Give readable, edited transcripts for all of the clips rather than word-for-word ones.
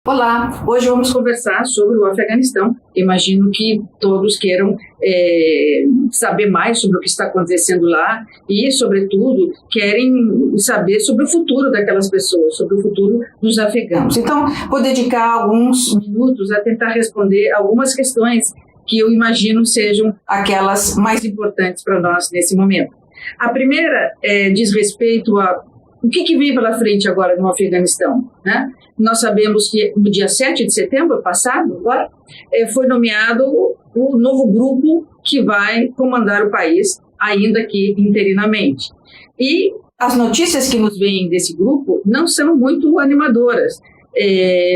Olá, hoje vamos conversar sobre o Afeganistão. Imagino que todos queiram saber mais sobre o que está acontecendo lá e, sobretudo, querem saber sobre o futuro daquelas pessoas, sobre o futuro dos afegãos. Então, vou dedicar alguns minutos a tentar responder algumas questões que eu imagino sejam aquelas mais importantes para nós nesse momento. A primeira diz respeito a o que vem pela frente agora no Afeganistão, né? Nós sabemos que no dia 7 de setembro passado, agora, foi nomeado o novo grupo que vai comandar o país, ainda que interinamente. E as notícias que nos vêm desse grupo não são muito animadoras.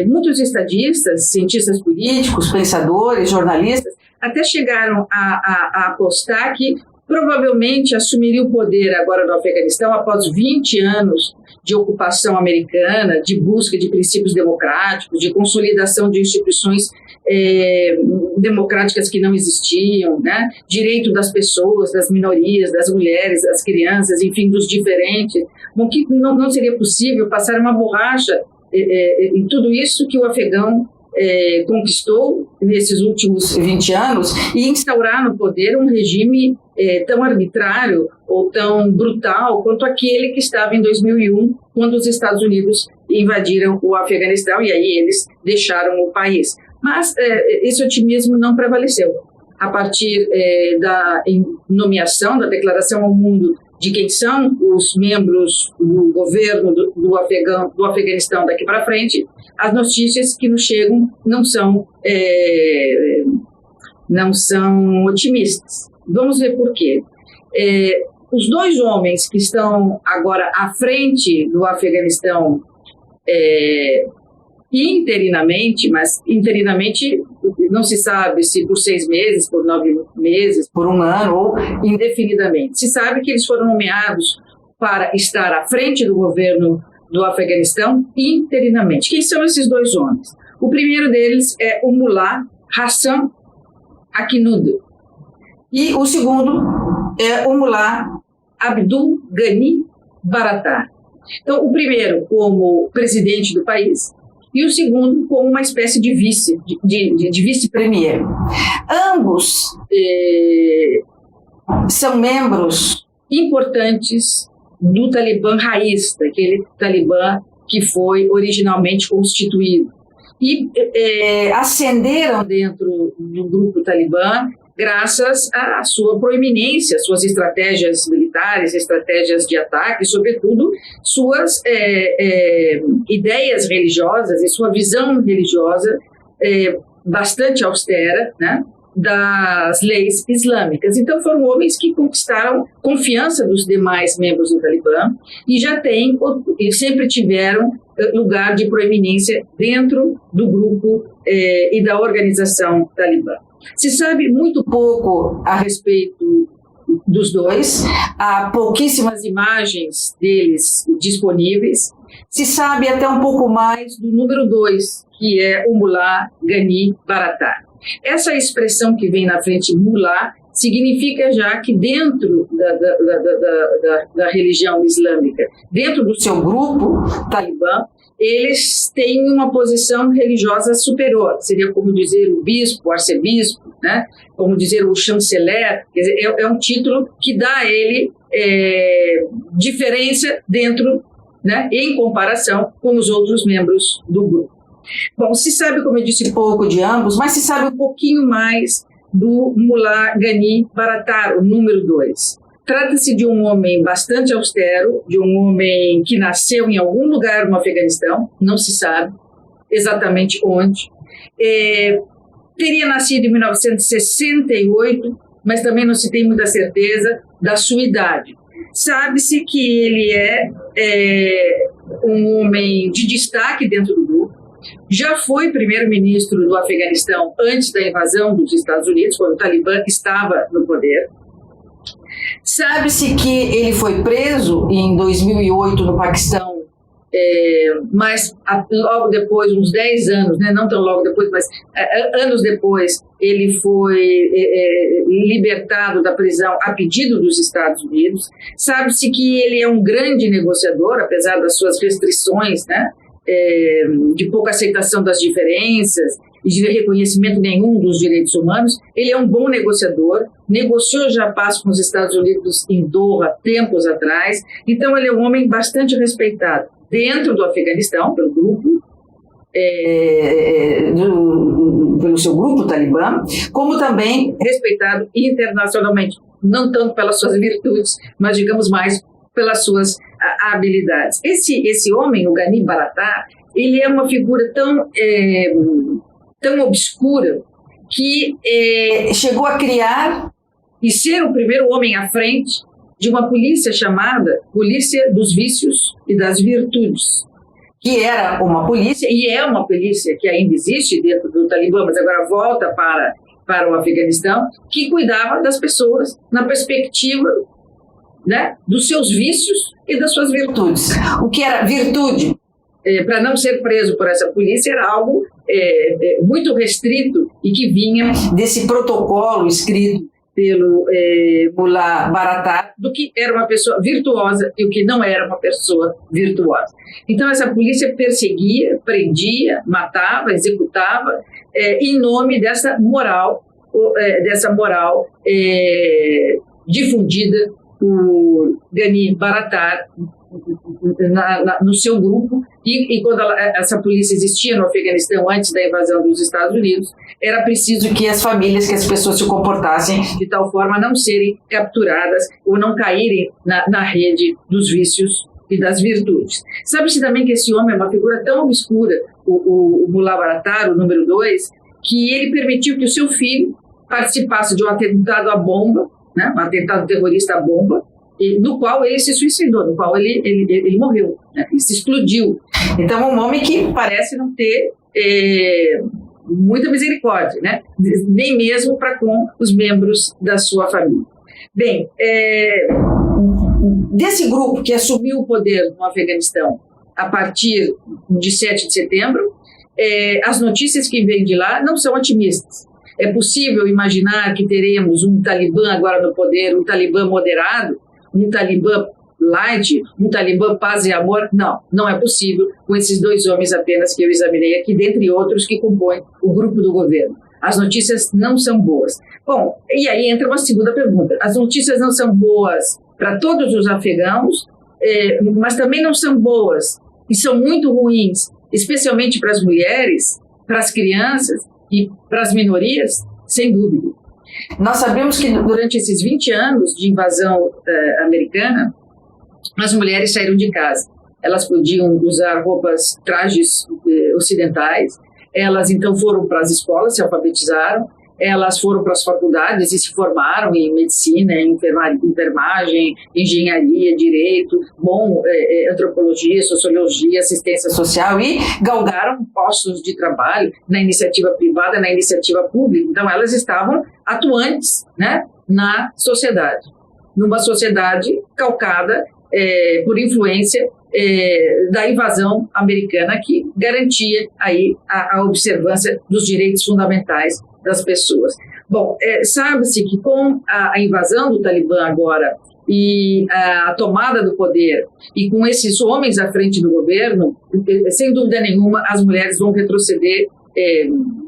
Muitos estadistas, cientistas políticos, pensadores, jornalistas, até chegaram a apostar que provavelmente assumiria o poder agora no Afeganistão após 20 anos de ocupação americana, de busca de princípios democráticos, de consolidação de instituições democráticas que não existiam, né? Direito das pessoas, das minorias, das mulheres, das crianças, enfim, dos diferentes. Bom, que não seria possível passar uma borracha em tudo isso que o afegão conquistou nesses últimos 20 anos e instaurar no poder um regime tão arbitrário ou tão brutal quanto aquele que estava em 2001, quando os Estados Unidos invadiram o Afeganistão e aí eles deixaram o país. Mas esse otimismo não prevaleceu. A partir da nomeação, da declaração ao mundo de quem são os membros do governo do Afeganistão daqui para frente, as notícias que nos chegam não são otimistas. Vamos ver por quê. Os dois homens que estão agora à frente do Afeganistão interinamente, mas interinamente não se sabe se por 6 meses, por 9 meses, por 1 ano ou indefinidamente. Se sabe que eles foram nomeados para estar à frente do governo do Afeganistão interinamente. Quem são esses dois homens? O primeiro deles é o Mullah Hassan Akindud e o segundo é o Mullah Abdul Ghani Baratar. Então, o primeiro como presidente do país e o segundo como uma espécie de vice-premier. Ambos são membros importantes do Talibã raiz, daquele Talibã que foi originalmente constituído. E ascenderam dentro do grupo Talibã graças à sua proeminência, suas estratégias militares, estratégias de ataque, sobretudo suas ideias religiosas e sua visão religiosa bastante austera, né, das leis islâmicas. Então foram homens que conquistaram confiança dos demais membros do Talibã e sempre tiveram lugar de proeminência dentro do grupo e da organização Talibã. Se sabe muito pouco a respeito dos dois, há pouquíssimas imagens deles disponíveis. Se sabe até um pouco mais do número 2, que é o Mullah Ghani Baratar. Essa expressão que vem na frente, Mullah, significa já que dentro da religião islâmica, dentro do seu grupo Talibã, eles têm uma posição religiosa superior. Seria como dizer o bispo, o arcebispo, né? Como dizer o chanceler. Quer dizer, é um título que dá a ele diferença dentro, né, em comparação com os outros membros do grupo. Bom, se sabe, como eu disse, pouco de ambos, mas se sabe um pouquinho mais do Mullah Ghani Baratar, o número 2. Trata-se de um homem bastante austero, de um homem que nasceu em algum lugar no Afeganistão, não se sabe exatamente onde. Teria nascido em 1968, mas também não se tem muita certeza da sua idade. Sabe-se que ele é um homem de destaque dentro do grupo, já foi primeiro-ministro do Afeganistão antes da invasão dos Estados Unidos, quando o Talibã estava no poder. Sabe-se que ele foi preso em 2008 no Paquistão, mas logo depois, uns 10 anos, né, não tão logo depois, mas anos depois, ele foi libertado da prisão a pedido dos Estados Unidos. Sabe-se que ele é um grande negociador, apesar das suas restrições, né, de pouca aceitação das diferenças e de reconhecimento nenhum dos direitos humanos. Ele é um bom negociador, negociou já a paz com os Estados Unidos em Doha tempos atrás, então ele é um homem bastante respeitado dentro do Afeganistão, pelo grupo, pelo seu grupo Talibã, como também respeitado internacionalmente, não tanto pelas suas virtudes, mas digamos mais pelas suas habilidades. Esse homem, o Ghani Baratar, ele é uma figura tão obscura que chegou a criar e ser o primeiro homem à frente de uma polícia chamada Polícia dos Vícios e das Virtudes, que era uma polícia, e é uma polícia que ainda existe dentro do Talibã, mas agora volta para o Afeganistão, que cuidava das pessoas na perspectiva, né, dos seus vícios e das suas virtudes. O que era virtude, para não ser preso por essa polícia, era algo muito restrito e que vinha desse protocolo escrito pelo Mullah Baratar, do que era uma pessoa virtuosa e o que não era uma pessoa virtuosa. Então essa polícia perseguia, prendia, matava, executava em nome dessa moral difundida por Ghani Baratar no seu grupo, e quando essa polícia existia no Afeganistão antes da invasão dos Estados Unidos, era preciso que as pessoas se comportassem de tal forma a não serem capturadas ou não caírem na rede dos vícios e das virtudes. Sabe-se também que esse homem é uma figura tão obscura, o Mullah Baratar, o número 2, que ele permitiu que o seu filho participasse de um atentado à bomba, né, um atentado terrorista à bomba, no qual ele se suicidou, no qual ele morreu, né? Ele se explodiu. Então, é um homem que parece não ter muita misericórdia, né? Nem mesmo para com os membros da sua família. Bem, desse grupo que assumiu o poder no Afeganistão a partir de 7 de setembro, as notícias que vêm de lá não são otimistas. É possível imaginar que teremos um Talibã agora no poder, um Talibã moderado, um Talibã light, um Talibã paz e amor? Não é possível com esses 2 homens apenas que eu examinei aqui, dentre outros que compõem o grupo do governo. As notícias não são boas. Bom, e aí entra uma segunda pergunta. As notícias não são boas para todos os afegãos, mas também não são boas e são muito ruins, especialmente para as mulheres, para as crianças e para as minorias, sem dúvida. Nós sabemos que durante esses 20 anos de invasão americana, as mulheres saíram de casa. Elas podiam usar trajes ocidentais, elas então foram para as escolas, se alfabetizaram, elas foram para as faculdades e se formaram em medicina, em enfermagem, engenharia, direito, antropologia, sociologia, assistência social, e galgaram postos de trabalho na iniciativa privada, na iniciativa pública. Então elas estavam atuantes, né, na sociedade, numa sociedade calcada por influência da invasão americana, que garantia aí a observância dos direitos fundamentais das pessoas. Bom, sabe-se que com a invasão do Talibã agora e a tomada do poder, e com esses homens à frente do governo, sem dúvida nenhuma, as mulheres vão retroceder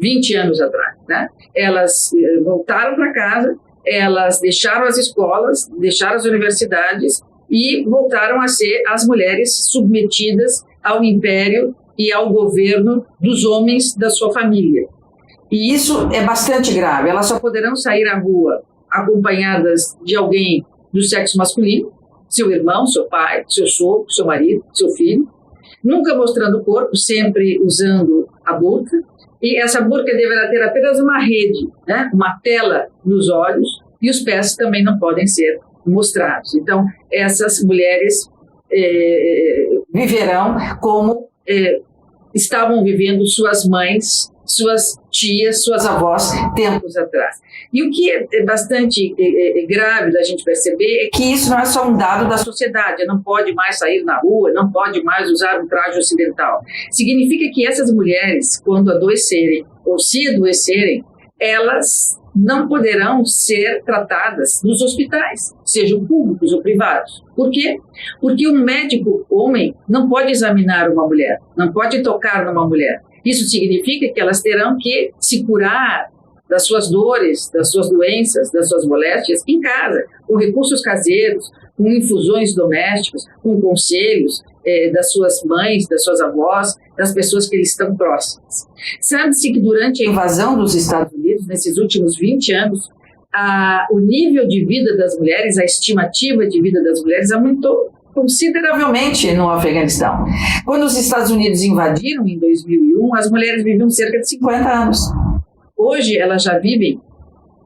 20 anos atrás, né? Elas voltaram para casa, elas deixaram as escolas, deixaram as universidades e voltaram a ser as mulheres submetidas ao império e ao governo dos homens da sua família. E isso é bastante grave. Elas só poderão sair à rua acompanhadas de alguém do sexo masculino, seu irmão, seu pai, seu sogro, seu marido, seu filho, nunca mostrando o corpo, sempre usando a burca. E essa burca deverá ter apenas uma rede, né? Uma tela nos olhos, e os pés também não podem ser mostrados. Então, essas mulheres viverão como estavam vivendo suas mães, suas tias, suas avós, tempos atrás. E o que é bastante grave da gente perceber é que isso não é só um dado da sociedade, não pode mais sair na rua, não pode mais usar um traje ocidental. Significa que essas mulheres, quando adoecerem ou se adoecerem, elas não poderão ser tratadas nos hospitais, sejam públicos ou privados. Por quê? Porque um médico homem não pode examinar uma mulher, não pode tocar numa mulher. Isso significa que elas terão que se curar das suas dores, das suas doenças, das suas moléstias em casa, com recursos caseiros, com infusões domésticas, com conselhos das suas mães, das suas avós, das pessoas que lhes estão próximas. Sabe-se que durante a invasão dos Estados Unidos, nesses últimos 20 anos, o nível de vida das mulheres, a estimativa de vida das mulheres aumentou consideravelmente no Afeganistão. Quando os Estados Unidos invadiram em 2001, as mulheres viviam cerca de 50 anos. Hoje elas já vivem,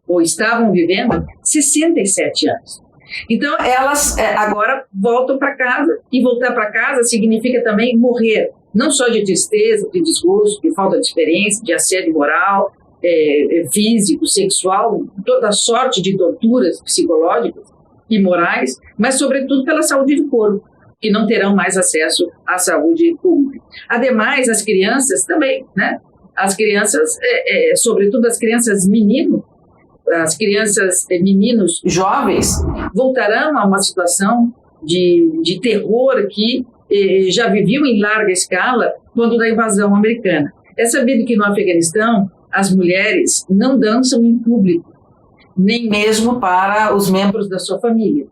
ou estavam vivendo, 67 anos. Então, elas agora voltam para casa, e voltar para casa significa também morrer, não só de tristeza, de desgosto, de falta de experiência, de assédio moral, físico, sexual, toda sorte de torturas psicológicas e morais, mas sobretudo pela saúde do corpo, que não terão mais acesso à saúde pública. Ademais, as crianças também, né? As crianças, sobretudo as crianças meninos jovens, voltarão a uma situação de terror que já viviam em larga escala quando da invasão americana. É sabido que no Afeganistão as mulheres não dançam em público, nem mesmo para os membros da sua família,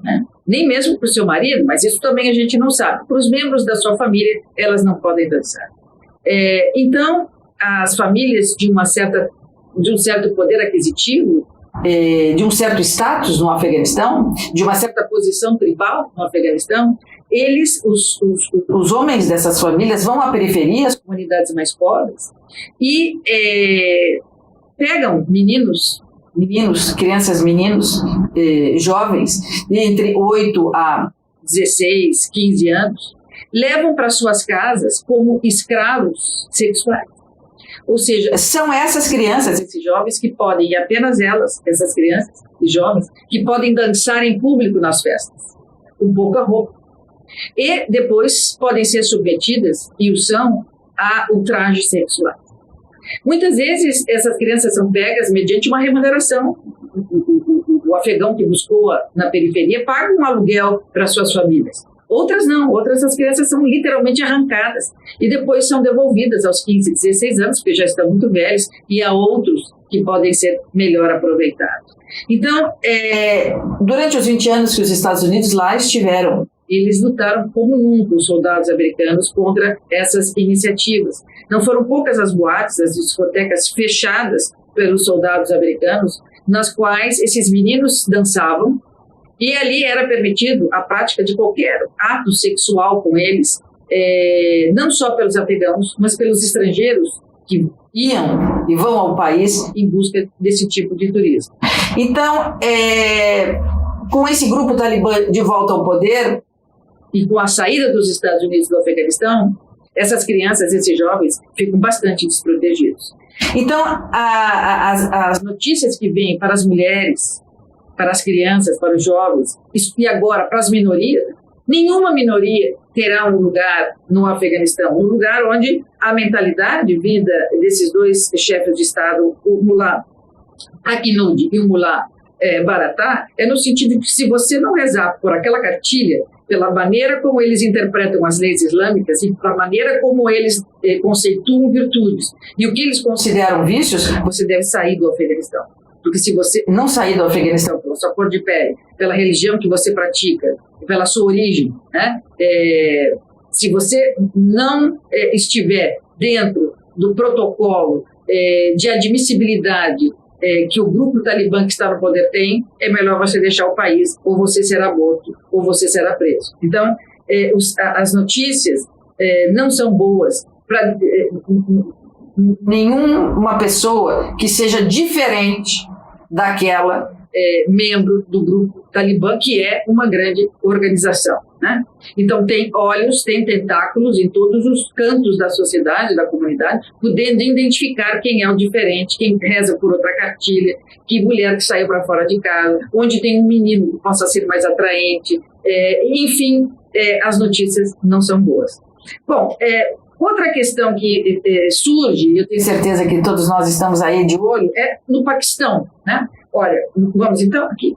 né? Nem mesmo para o seu marido, mas isso também a gente não sabe. Para os membros da sua família, elas não podem dançar. Então, as famílias de um certo poder aquisitivo, de um certo status no Afeganistão, de uma certa posição tribal no Afeganistão, os homens dessas famílias vão à periferia, às comunidades mais pobres, e pegam crianças, meninos, jovens, entre 8 a 16, 15 anos, levam para suas casas como escravos sexuais. Ou seja, são essas crianças, esses jovens que podem, e apenas elas, essas crianças e jovens, que podem dançar em público nas festas, com pouca roupa. E depois podem ser submetidas, e o são, a ultrajes sexuais. Muitas vezes essas crianças são pegas mediante uma remuneração. O afegão que buscou na periferia paga um aluguel para suas famílias. Outras não, outras as crianças são literalmente arrancadas e depois são devolvidas aos 15, 16 anos, porque já estão muito velhos, e há outros que podem ser melhor aproveitados. Então, durante os 20 anos que os Estados Unidos lá estiveram, eles lutaram como nunca, os soldados americanos, contra essas iniciativas. Não foram poucas as boates, as discotecas fechadas pelos soldados americanos, nas quais esses meninos dançavam, e ali era permitido a prática de qualquer ato sexual com eles, não só pelos afegãos, mas pelos estrangeiros que iam e vão ao país em busca desse tipo de turismo. Então, com esse grupo talibã de volta ao poder e com a saída dos Estados Unidos do Afeganistão, essas crianças, esses jovens, ficam bastante desprotegidos. Então, as notícias que vêm para as mulheres, para as crianças, para os jovens, e agora para as minorias, nenhuma minoria terá um lugar no Afeganistão, um lugar onde a mentalidade de vida desses dois chefes de Estado, o Mullah Akinoud e o Mullah Baratá, é no sentido de que se você não rezar por aquela cartilha, pela maneira como eles interpretam as leis islâmicas e pela maneira como eles conceituam virtudes e o que eles consideram vícios, você deve sair do Afeganistão. Porque se você não sair do Afeganistão pela sua cor de pele, pela religião que você pratica, pela sua origem, né? Se você não estiver dentro do protocolo de admissibilidade que o grupo talibã que está no poder tem, é melhor você deixar o país, ou você será morto, ou você será preso. Então, as notícias não são boas para nenhuma pessoa que seja diferente daquela membro do grupo talibã, que é uma grande organização, né? Então tem olhos, tem tentáculos em todos os cantos da sociedade, da comunidade, podendo identificar quem é o diferente, quem reza por outra cartilha, que mulher que saiu para fora de casa, onde tem um menino que possa ser mais atraente, enfim, as notícias não são boas. Bom, Outra questão que surge, eu tenho certeza que todos nós estamos aí de olho, é no Paquistão, né? Olha, vamos então aqui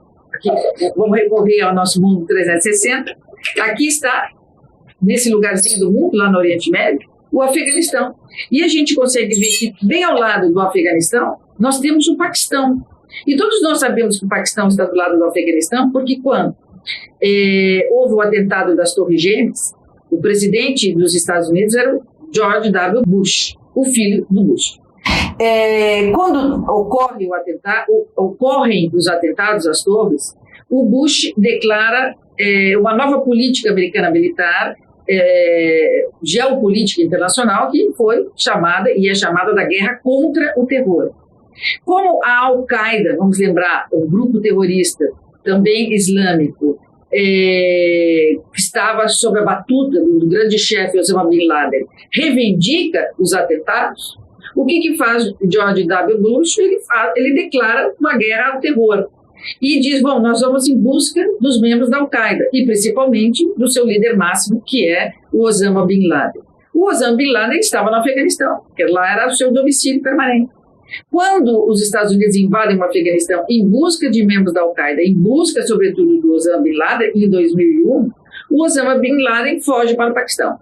vamos recorrer ao nosso mundo 360. Aqui está, nesse lugarzinho do mundo, lá no Oriente Médio, o Afeganistão. E a gente consegue ver que, bem ao lado do Afeganistão, nós temos o Paquistão. E todos nós sabemos que o Paquistão está do lado do Afeganistão, porque quando houve o atentado das Torres Gêmeas, o presidente dos Estados Unidos era o George W. Bush, o filho do Bush. Quando ocorrem os atentados às torres, o Bush declara uma nova política americana militar, geopolítica internacional, que foi chamada e é chamada da guerra contra o terror. Como a Al-Qaeda, vamos lembrar, o grupo terrorista, também islâmico, que estava sob a batuta do grande chefe Osama Bin Laden, reivindica os atentados, o que faz George W. Bush? Ele declara uma guerra ao terror e diz, bom, nós vamos em busca dos membros da Al-Qaeda e principalmente do seu líder máximo, que é o Osama Bin Laden. O Osama Bin Laden estava no Afeganistão, porque lá era o seu domicílio permanente. Quando os Estados Unidos invadem o Afeganistão em busca de membros da Al-Qaeda, em busca, sobretudo, do Osama Bin Laden, em 2001, o Osama Bin Laden foge para o Paquistão.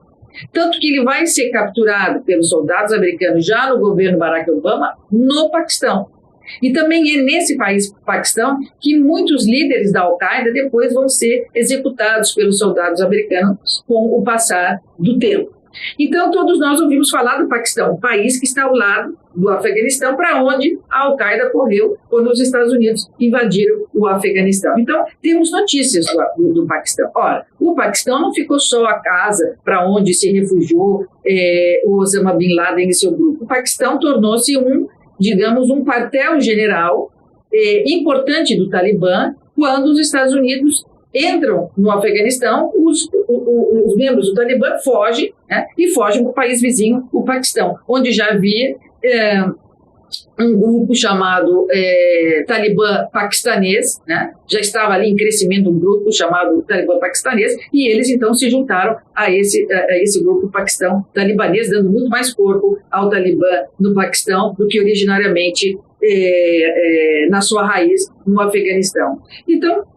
Tanto que ele vai ser capturado pelos soldados americanos já no governo Barack Obama, no Paquistão. E também é nesse país, Paquistão, que muitos líderes da Al-Qaeda depois vão ser executados pelos soldados americanos com o passar do tempo. Então, todos nós ouvimos falar do Paquistão, um país que está ao lado do Afeganistão, para onde a Al-Qaeda correu quando os Estados Unidos invadiram o Afeganistão. Então, temos notícias do Paquistão. Ora, o Paquistão não ficou só a casa para onde se refugiou o Osama Bin Laden e seu grupo. O Paquistão tornou-se um quartel-general importante do Talibã quando os Estados Unidos entram no Afeganistão, os membros do Talibã fogem, né, e fogem para o país vizinho, o Paquistão, onde já havia um grupo chamado Talibã paquistanês, né, já estava ali em crescimento um grupo chamado Talibã paquistanês, e eles então se juntaram a esse grupo Paquistão talibanês, dando muito mais corpo ao Talibã no Paquistão do que originariamente na sua raiz no Afeganistão. Então,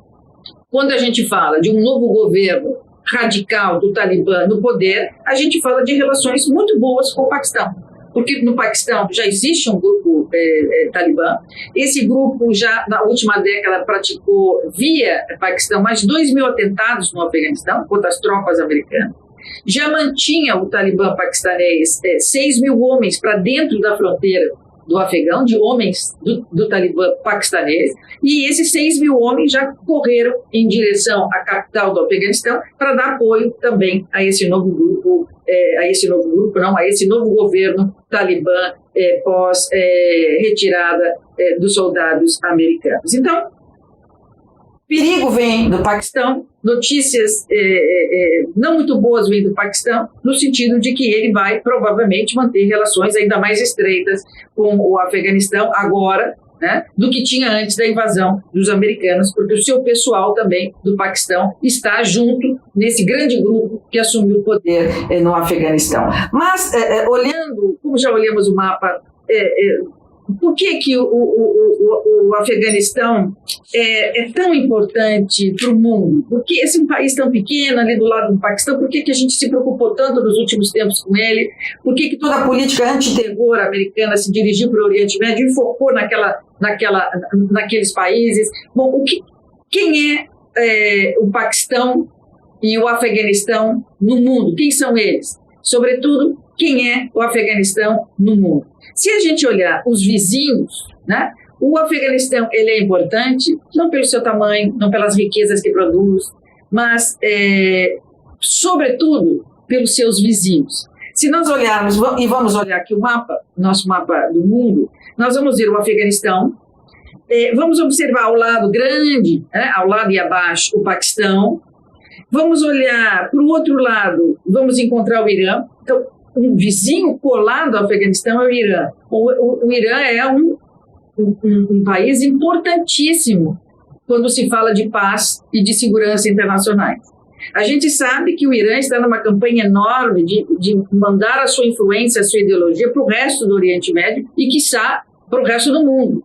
quando a gente fala de um novo governo radical do Talibã no poder, a gente fala de relações muito boas com o Paquistão. Porque no Paquistão já existe um grupo Talibã. Esse grupo já, na última década, praticou via Paquistão mais de 2.000 atentados no Afeganistão contra as tropas americanas. Já mantinha o Talibã paquistanês 6.000 homens para dentro da fronteira do Afegão, de homens do Talibã paquistanês, e esses 6.000 homens já correram em direção à capital do Afeganistão para dar apoio também a esse novo grupo, a esse novo governo Talibã pós retirada dos soldados americanos. Então, perigo vem do Paquistão, notícias não muito boas vêm do Paquistão, no sentido de que ele vai provavelmente manter relações ainda mais estreitas com o Afeganistão agora, né, do que tinha antes da invasão dos americanos, porque o seu pessoal também do Paquistão está junto nesse grande grupo que assumiu o poder no Afeganistão. Mas, olhando, como já olhamos o mapa, por que o Afeganistão é tão importante para o mundo? Por que esse é um país tão pequeno ali do lado do Paquistão? Por que a gente se preocupou tanto nos últimos tempos com ele? Por que toda a política antiterror americana se dirigiu para o Oriente Médio e focou naqueles países? Bom, quem é o Paquistão e o Afeganistão no mundo? Quem são eles? Sobretudo, quem é o Afeganistão no mundo? Se a gente olhar os vizinhos, né, o Afeganistão ele é importante, não pelo seu tamanho, não pelas riquezas que produz, mas, sobretudo, pelos seus vizinhos. Se nós olharmos, e vamos olhar aqui o mapa, nosso mapa do mundo, nós vamos ver o Afeganistão, vamos observar ao lado grande, né, ao lado e abaixo, o Paquistão, vamos olhar para o outro lado, vamos encontrar o Irã. Então, um vizinho colado ao Afeganistão é o Irã. O Irã é um país importantíssimo quando se fala de paz e de segurança internacionais. A gente sabe que o Irã está numa campanha enorme de mandar a sua influência, a sua ideologia para o resto do Oriente Médio e, quiçá, para o resto do mundo.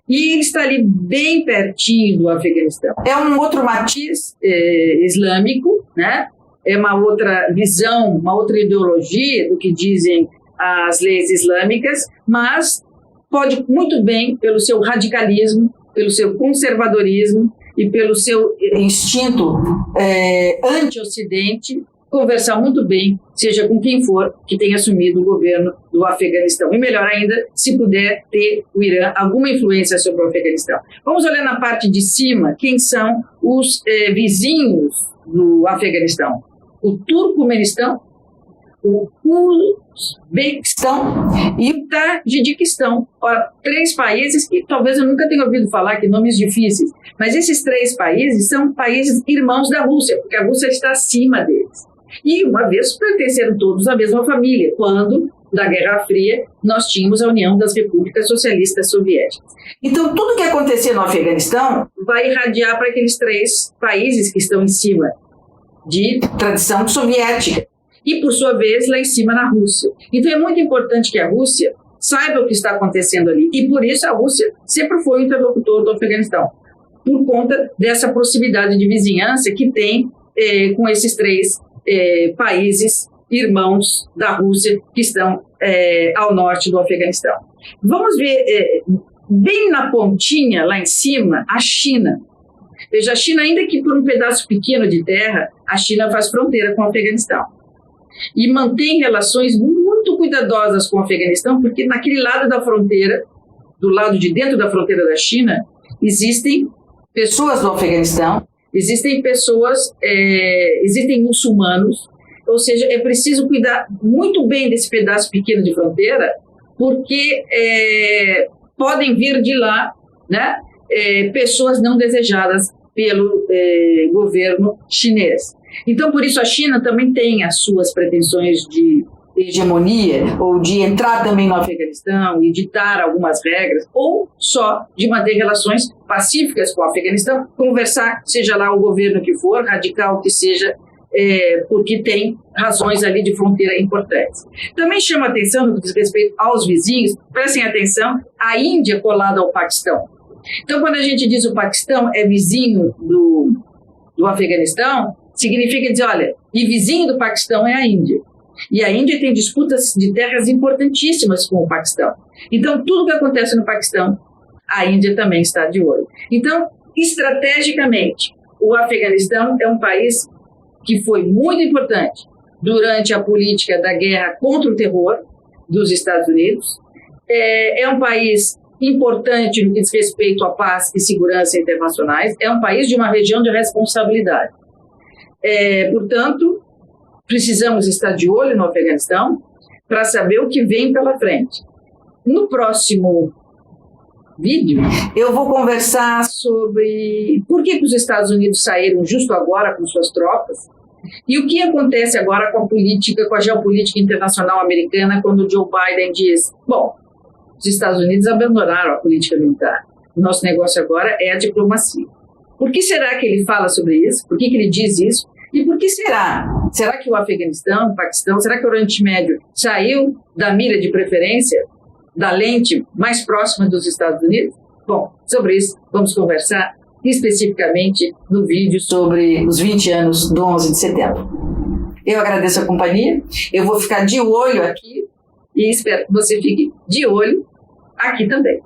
E ele está ali bem pertinho do Afeganistão. É um outro matiz islâmico, né? É uma outra visão, uma outra ideologia do que dizem as leis islâmicas, mas pode muito bem, pelo seu radicalismo, pelo seu conservadorismo e pelo seu instinto anti-Ocidente, conversar muito bem, seja com quem for que tenha assumido o governo do Afeganistão. E melhor ainda, se puder ter o Irã alguma influência sobre o Afeganistão. Vamos olhar na parte de cima quem são os vizinhos do Afeganistão. O Turcomenistão, o Uzbequistão e o Tajiquistão. Ora, 3 países que talvez eu nunca tenha ouvido falar, que nomes difíceis, mas esses 3 países são países irmãos da Rússia, porque a Rússia está acima deles. E uma vez pertenceram todos à mesma família, quando, da Guerra Fria, nós tínhamos a União das Repúblicas Socialistas Soviéticas. Então, tudo que acontecer no Afeganistão vai irradiar para aqueles 3 países que estão em cima de tradição soviética. E, por sua vez, lá em cima na Rússia. Então, é muito importante que a Rússia saiba o que está acontecendo ali. E, por isso, a Rússia sempre foi o interlocutor do Afeganistão, por conta dessa proximidade de vizinhança que tem com esses 3 países irmãos da Rússia que estão ao norte do Afeganistão. Vamos ver, bem na pontinha, lá em cima, a China. Veja, a China, ainda que por um pedaço pequeno de terra, a China faz fronteira com o Afeganistão. E mantém relações muito cuidadosas com o Afeganistão, porque naquele lado da fronteira, do lado de dentro da fronteira da China, existem pessoas do Afeganistão, existem muçulmanos, ou seja, é preciso cuidar muito bem desse pedaço pequeno de fronteira, porque podem vir de lá, né, pessoas não desejadas pelo governo chinês. Então, por isso, a China também tem as suas pretensões de hegemonia, ou de entrar também no Afeganistão e ditar algumas regras, ou só de manter relações pacíficas com o Afeganistão, conversar, seja lá o governo que for, radical que seja, porque tem razões ali de fronteira importantes. Também chama atenção, no que diz respeito aos vizinhos, prestem atenção, a Índia colada ao Paquistão. Então, quando a gente diz o Paquistão é vizinho do Afeganistão, significa dizer, olha, e vizinho do Paquistão é a Índia. E a Índia tem disputas de terras importantíssimas com o Paquistão. Então, tudo que acontece no Paquistão, a Índia também está de olho. Então, estrategicamente, o Afeganistão é um país que foi muito importante durante a política da guerra contra o terror dos Estados Unidos. É um país importante no que diz respeito à paz e segurança internacionais. É um país de uma região de responsabilidade. Portanto, precisamos estar de olho no Afeganistão para saber o que vem pela frente. No próximo vídeo, eu vou conversar sobre por que os Estados Unidos saíram justo agora com suas tropas e o que acontece agora com a política, com a geopolítica internacional americana, quando o Joe Biden diz, bom, os Estados Unidos abandonaram a política militar. O nosso negócio agora é a diplomacia. Por que será que ele fala sobre isso? Por que ele diz isso? E por que será? Será que o Afeganistão, o Paquistão, será que o Oriente Médio saiu da mira de preferência, da lente mais próxima dos Estados Unidos? Bom, sobre isso vamos conversar especificamente no vídeo sobre os 20 anos do 11 de setembro. Eu agradeço a companhia, eu vou ficar de olho aqui e espero que você fique de olho aqui também.